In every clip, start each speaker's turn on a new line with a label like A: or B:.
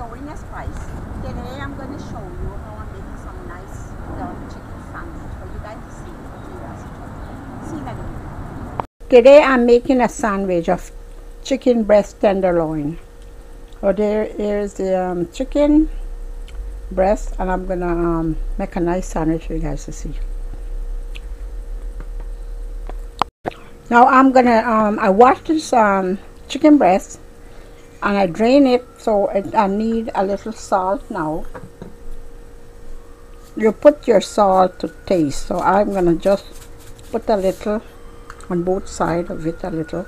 A: So in a spice, today I'm going to show you how I'm making some nice chicken sandwich for you guys to see for curiosity. See that again. Today I'm making a sandwich of chicken breast tenderloin. So there is the chicken breast, and I'm gonna make a nice sandwich for you guys to see. Now I'm gonna I washed this chicken breast and I drain it, so I need a little salt now. You put your salt to taste, so I'm gonna just put a little on both sides of it, a little.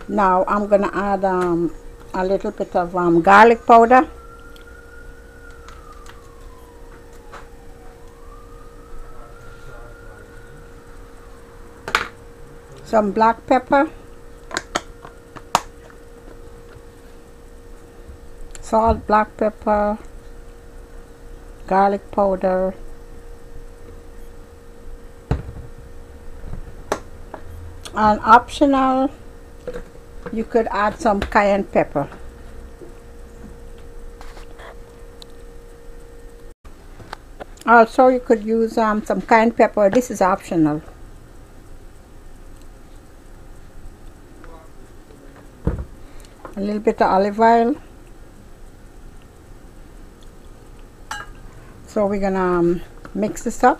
A: Now I'm gonna add a little bit of garlic powder, some black pepper, salt, black pepper, garlic powder, and optional, you could add some cayenne pepper. Also, you could use some cayenne pepper. This is optional. A little bit of olive oil. So we're gonna mix this up.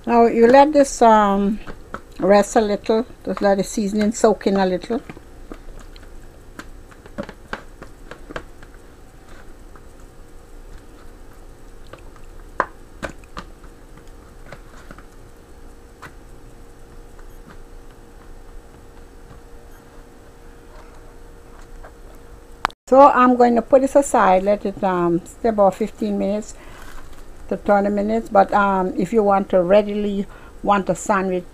A: Now you let this rest a little, just let the seasoning soak in a little. So I'm going to put this aside, let it stay about 15 minutes to 20 minutes. But if you want to readily want a sandwich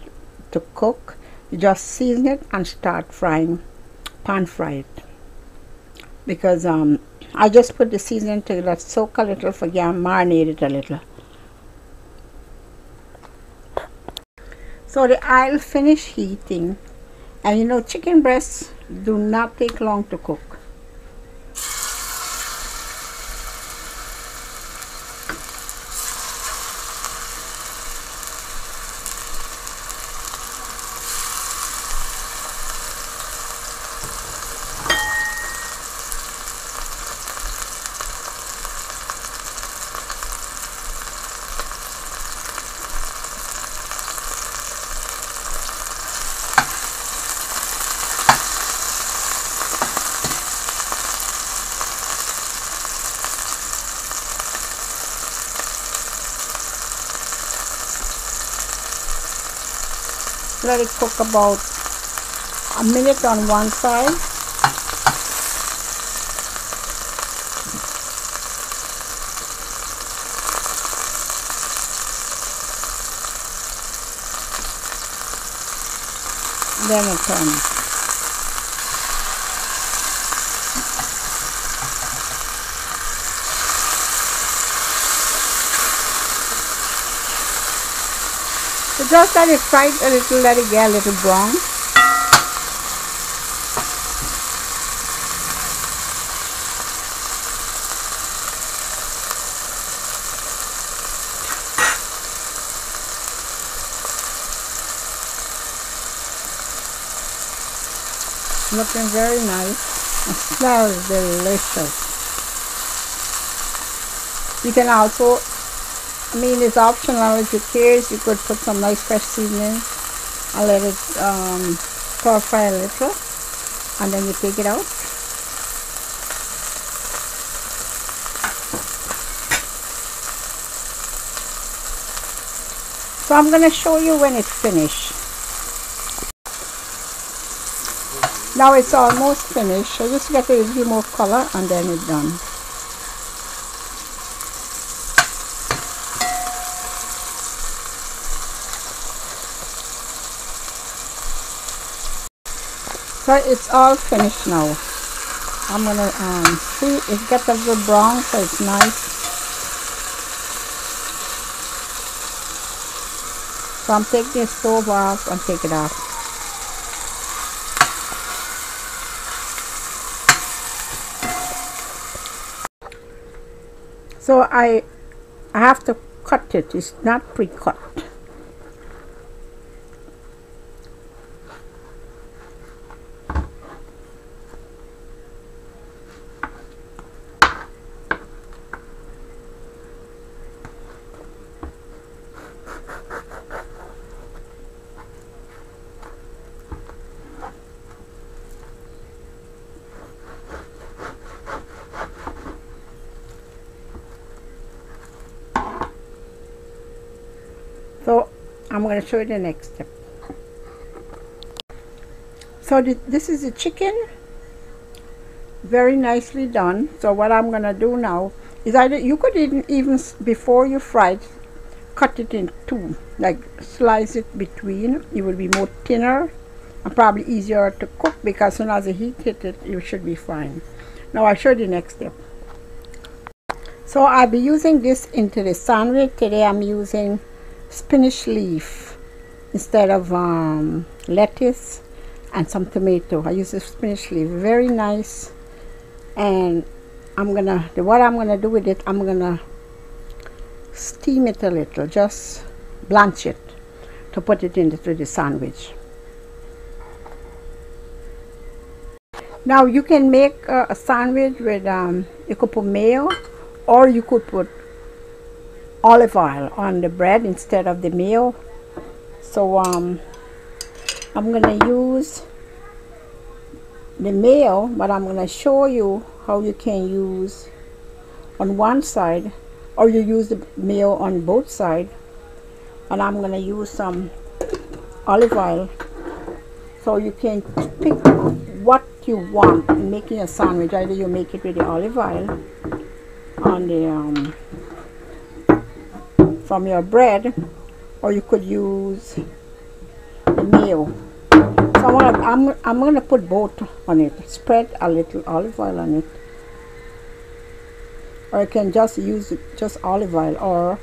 A: to cook, you just season it and start frying, pan fry it. Because I just put the seasoning to let soak a little, marinate it a little. So the oil finished heating, and you know chicken breasts do not take long to cook. Let it cook about a minute on one side. Then I turn it. So just let it fry a little, let it get a little brown. Looking very nice. It smells delicious. You can also, it's optional. If you care, you could put some nice fresh seasoning and let it stir fry a little, and then you take it out. So I'm going to show you when it's finished. Now it's almost finished. So just get a little more color and then it's done. So it's all finished now. I'm gonna see it gets a little brown, so it's nice. So I'm taking the stove off and take it off. So I have to cut it. It's not pre-cut. So I'm going to show you the next step. So this is the chicken, very nicely done. So what I'm going to do now is either you could even before you fry it, cut it in two, like slice it between. It will be more thinner and probably easier to cook, because as soon as the heat hit it, you should be fine. Now I'll show you the next step. So I'll be using this into the sandwich. Today I'm using spinach leaf instead of lettuce, and some tomato. I use the spinach leaf, very nice. And what I'm gonna do with it, I'm gonna steam it a little, just blanch it to put it into the sandwich. Now you can make a sandwich with you could put mayo, or you could put olive oil on the bread instead of the mayo. So I'm gonna use the mayo, but I'm gonna show you how you can use on one side, or you use the mayo on both sides. And I'm gonna use some olive oil, so you can pick what you want in making a sandwich. Either you make it with the olive oil on the from your bread, or you could use the mayo. So I'm gonna put both on it. Spread a little olive oil on it, or you can just use just olive oil, or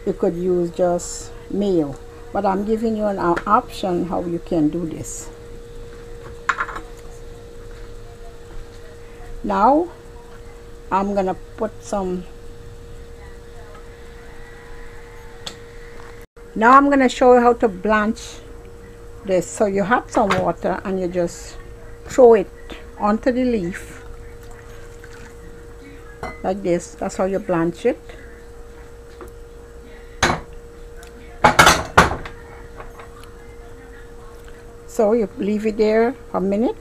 A: you could use just mayo. But I'm giving you an option how you can do this. Now I'm gonna put some. Now I'm going to show you how to blanch this. So you have some water and you just throw it onto the leaf like this. That's how you blanch it. So you leave it there a minute.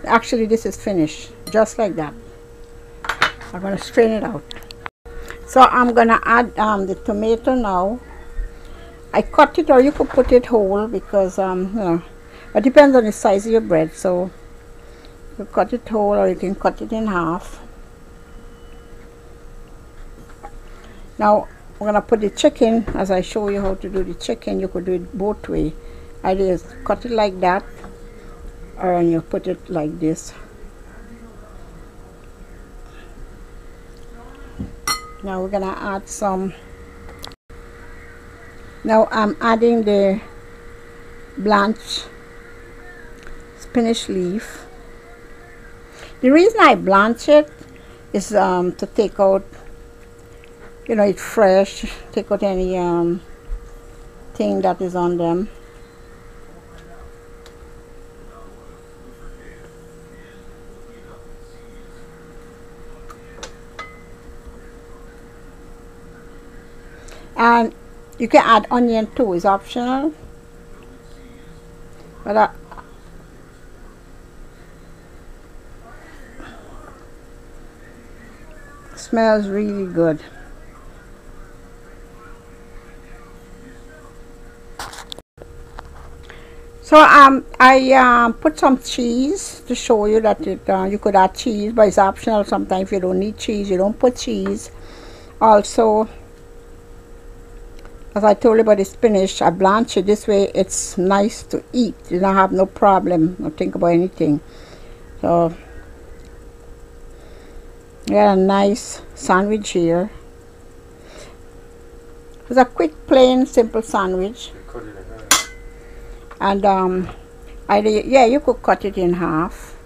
A: Actually this is finished, just like that. I'm going to strain it out. So I'm going to add the tomato now. I cut it, or you could put it whole, because you know, it depends on the size of your bread. So you cut it whole, or you can cut it in half. Now we're gonna put the chicken. As I show you how to do the chicken, you could do it both way. Either just cut it like that, or you put it like this. Now we're gonna add some. Now I'm adding the blanched spinach leaf. The reason I blanch it is to take out, you know, it's fresh, take out any thing that is on them. And you can add onion too, it's optional. But smells really good. So I put some cheese to show you that you could add cheese, but it's optional. Sometimes if you don't need cheese, you don't put cheese. Also, As I told you about the spinach, I blanch it this way. It's nice to eat. You don't have no problem or think about anything. So we got a nice sandwich here. It's a quick, plain, simple sandwich.
B: Cut it in half.
A: And yeah, you could cut it in half.